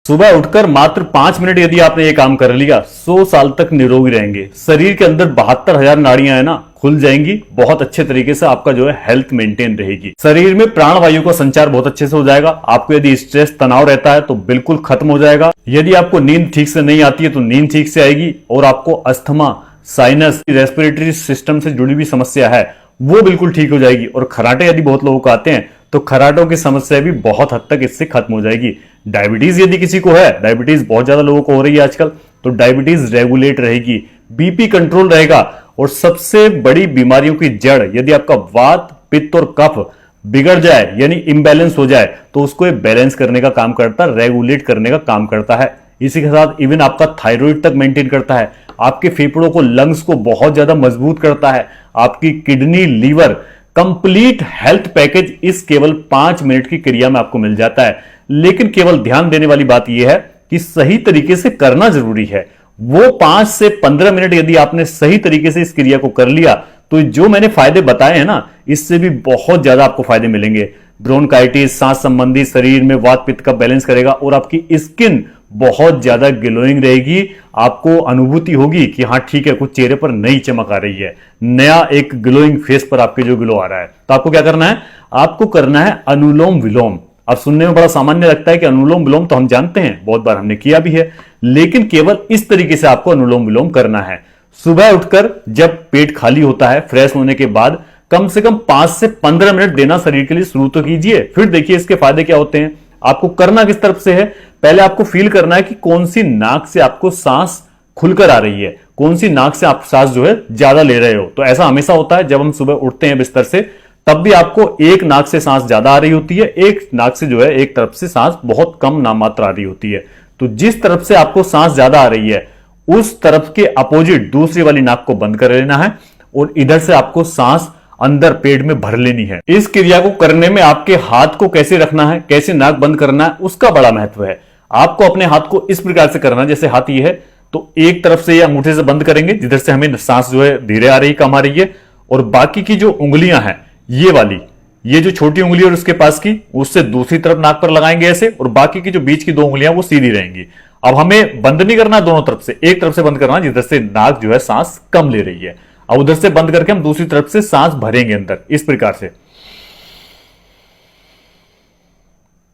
सुबह उठकर मात्र 5 मिनट यदि आपने ये काम कर लिया, 100 साल तक निरोगी रहेंगे। शरीर के अंदर 72,000 नाड़ियां है ना, खुल जाएंगी। बहुत अच्छे तरीके से आपका जो है हेल्थ मेंटेन रहेगी। शरीर में प्राण वायु का संचार बहुत अच्छे से हो जाएगा। आपको यदि स्ट्रेस तनाव रहता है तो बिल्कुल खत्म हो जाएगा। यदि आपको नींद ठीक से नहीं आती है तो नींद ठीक से आएगी। और आपको अस्थमा, साइनस, रेस्पिरेटरी सिस्टम से जुड़ी हुई समस्या है वो बिल्कुल ठीक हो जाएगी। और खराटे यदि बहुत लोगों को आते हैं तो खराटों की समस्या भी बहुत हद तक इससे खत्म हो जाएगी। डायबिटीज यदि किसी को है, डायबिटीज बहुत ज्यादा लोगों को हो रही है आजकल, तो डायबिटीज रेगुलेट रहेगी, बीपी कंट्रोल रहेगा। और सबसे बड़ी बीमारियों की जड़ यदि आपका वात, पित्त और कफ बिगड़ जाए यानी इम्बैलेंस हो जाए तो उसको बैलेंस करने का काम करता है, रेगुलेट करने का काम करता है। इसी के साथ इवन आपका थायराइड तक मेंटेन करता है, आपके फेफड़ों को, लंग्स को बहुत ज्यादा मजबूत करता है, आपकी kidney, liver, complete health package इस केवल 5 मिनट की क्रिया में आपको मिल जाता है। लेकिन केवल ध्यान देने वाली बात यह है कि सही तरीके से करना जरूरी है। वो 5 से 15 मिनट यदि आपने सही तरीके से इस क्रिया को कर लिया तो जो मैंने फायदे बताए हैं ना, इससे भी बहुत ज्यादा आपको फायदे मिलेंगे। ब्रोंकाइटिस, सांस संबंधी, शरीर में वात पित्त का बैलेंस करेगा और आपकी स्किन बहुत ज्यादा ग्लोइंग रहेगी। आपको अनुभूति होगी कि हाँ ठीक है, कुछ चेहरे पर नई चमक आ रही है, नया एक ग्लोइंग फेस पर आपके जो ग्लो आ रहा है। तो आपको क्या करना है? आपको करना है अनुलोम विलोम। अब सुनने में बड़ा सामान्य लगता है कि अनुलोम विलोम तो हम जानते हैं, बहुत बार हमने किया भी है, लेकिन केवल इस तरीके से आपको अनुलोम विलोम करना है। सुबह उठकर जब पेट खाली होता है, फ्रेश होने के बाद कम से कम 5 से 15 मिनट देना शरीर के लिए शुरू तो कीजिए। फिर देखिए इसके फायदे क्या होते हैं। आपको करना किस तरफ से है? पहले आपको फील करना है कि कौन सी नाक से आपको सांस खुलकर आ रही है, कौन सी नाक से आप सांस जो है ज्यादा ले रहे हो। तो ऐसा हमेशा होता है जब हम सुबह उठते हैं बिस्तर से, तब भी आपको एक नाक से सांस ज्यादा आ रही होती है, एक नाक से जो है एक तरफ से सांस बहुत कम नाम मात्र आ रही होती है। तो जिस तरफ से आपको सांस ज्यादा आ रही है उस तरफ के अपोजिट दूसरी वाली नाक को बंद कर लेना है और इधर से आपको सांस अंदर पेट में भर लेनी है। इस क्रिया को करने में आपके हाथ को कैसे रखना है, कैसे नाक बंद करना है, उसका बड़ा महत्व है। आपको अपने हाथ को इस प्रकार से करना है, जैसे हाथ ये है तो एक तरफ से या अंगूठे से बंद करेंगे जिधर से हमें सांस जो है धीरे आ रही, कम आ रही है, और बाकी की जो उंगलियां हैं ये वाली, ये जो छोटी उंगली और उसके पास की, उससे दूसरी तरफ नाक पर लगाएंगे ऐसे, और बाकी की जो बीच की 2 उंगलियां वो सीधी रहेंगी। अब हमें बंद नहीं करना दोनों तरफ से, एक तरफ से बंद करना जिधर से नाक जो है सांस कम ले रही है। अब उधर से बंद करके हम दूसरी तरफ से सांस भरेंगे अंदर, इस प्रकार से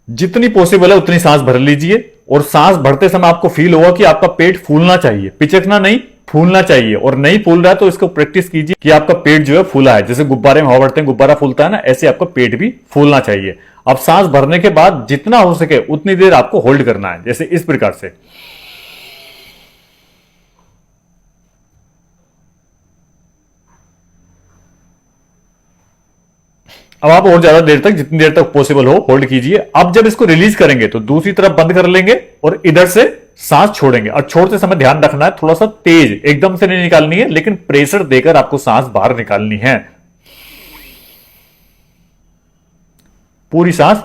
जितनी पॉसिबल है उतनी सांस भर लीजिए। और सांस भरते समय आपको फील होगा कि आपका पेट फूलना चाहिए, पिचकना नहीं, फूलना चाहिए। और नहीं फूल रहा है तो इसको प्रैक्टिस कीजिए कि आपका पेट जो है फूला है। जैसे गुब्बारे में हवा भरते हैं, गुब्बारा फूलता है ना, ऐसे आपका पेट भी फूलना चाहिए। अब सांस भरने के बाद जितना हो सके उतनी देर आपको होल्ड करना है, जैसे इस प्रकार से। अब आप और ज्यादा देर तक, जितनी देर तक पॉसिबल हो, होल्ड कीजिए। अब जब इसको रिलीज करेंगे तो दूसरी तरफ बंद कर लेंगे और इधर से सांस छोड़ेंगे। और छोड़ते समय ध्यान रखना है थोड़ा सा तेज, एकदम से नहीं निकालनी है, लेकिन प्रेशर देकर आपको सांस बाहर निकालनी है। पूरी सांस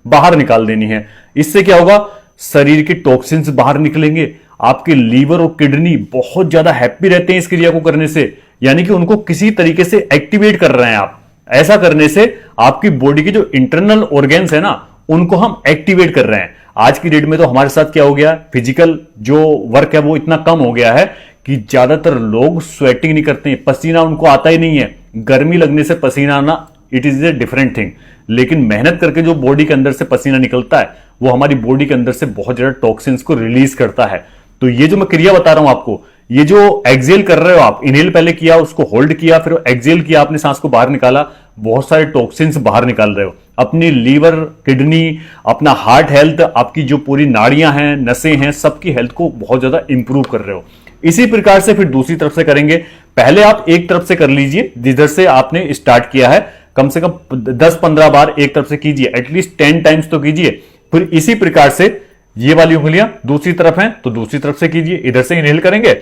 बाहर निकाल देनी है। इससे क्या होगा? शरीर के टॉक्सिन्स बाहर निकलेंगे। आपके लीवर और किडनी बहुत ज्यादा हैप्पी रहते हैं इस क्रिया को करने से, यानी कि उनको किसी तरीके से एक्टिवेट कर रहे हैं आप। ऐसा करने से आपकी बॉडी के जो इंटरनल ऑर्गन्स है ना, उनको हम एक्टिवेट कर रहे हैं। आज की डेट में तो हमारे साथ क्या हो गया, फिजिकल जो वर्क है वो इतना कम हो गया है कि ज्यादातर लोग स्वेटिंग नहीं करते हैं, पसीना उनको आता ही नहीं है। गर्मी लगने से पसीना आना, it is a different thing, लेकिन मेहनत करके जो बॉडी के अंदर से पसीना निकलता है वो हमारी बॉडी के अंदर से बहुत ज्यादा टॉक्सिन्स को रिलीज करता है। तो ये जो मैं क्रिया बता रहा हूं आपको, ये जो एक्सेल कर रहे हो आप, इनहेल पहले किया, उसको होल्ड किया, फिर एक्सेल किया, आपने सांस को बाहर निकाला, बहुत सारे टॉक्सिन्स बाहर निकाल रहे हो। अपनी लीवर, किडनी, अपना हार्ट हेल्थ, आपकी जो पूरी नाड़ियां हैं, नसें हैं, सबकी हेल्थ को बहुत ज्यादा इंप्रूव कर रहे हो। इसी प्रकार से फिर दूसरी तरफ से करेंगे। पहले आप एक तरफ से कर लीजिए जिधर से आपने स्टार्ट किया है, कम से कम 10-15 बार एक तरफ से कीजिए, एटलीस्ट 10 टाइम्स तो कीजिए। फिर इसी प्रकार से ये वाली उंगलियां दूसरी तरफ हैं तो दूसरी तरफ से कीजिए। इधर से इनहेल करेंगे,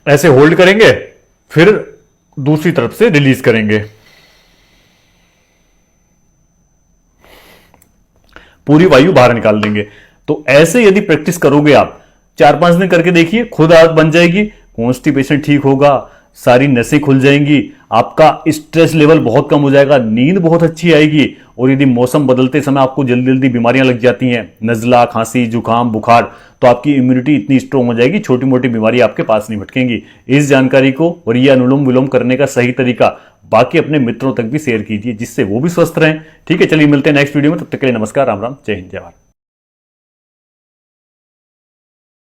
ऐसे होल्ड करेंगे, फिर दूसरी तरफ से रिलीज करेंगे। पूरी वायु बाहर निकाल देंगे। तो ऐसे यदि प्रैक्टिस करोगे आप 4-5 दिन करके देखिए, खुद आदत बन जाएगी। कॉन्स्टिपेशन ठीक होगा, सारी नसें खुल जाएंगी, आपका स्ट्रेस लेवल बहुत कम हो जाएगा, नींद बहुत अच्छी आएगी। और यदि मौसम बदलते समय आपको जल्दी जल्दी बीमारियां लग जाती हैं, नजला, खांसी, जुकाम, बुखार, तो आपकी इम्यूनिटी इतनी स्ट्रांग हो जाएगी, छोटी मोटी बीमारी आपके पास नहीं भटकेंगी। इस जानकारी को और ये अनुलोम विलोम करने का सही तरीका बाकी अपने मित्रों तक भी शेयर कीजिए, जिससे वो भी स्वस्थ रहें। ठीक है, चलिए मिलते हैं नेक्स्ट वीडियो में, तब तक के लिए नमस्कार, राम राम, जय हिंद, जय भारत।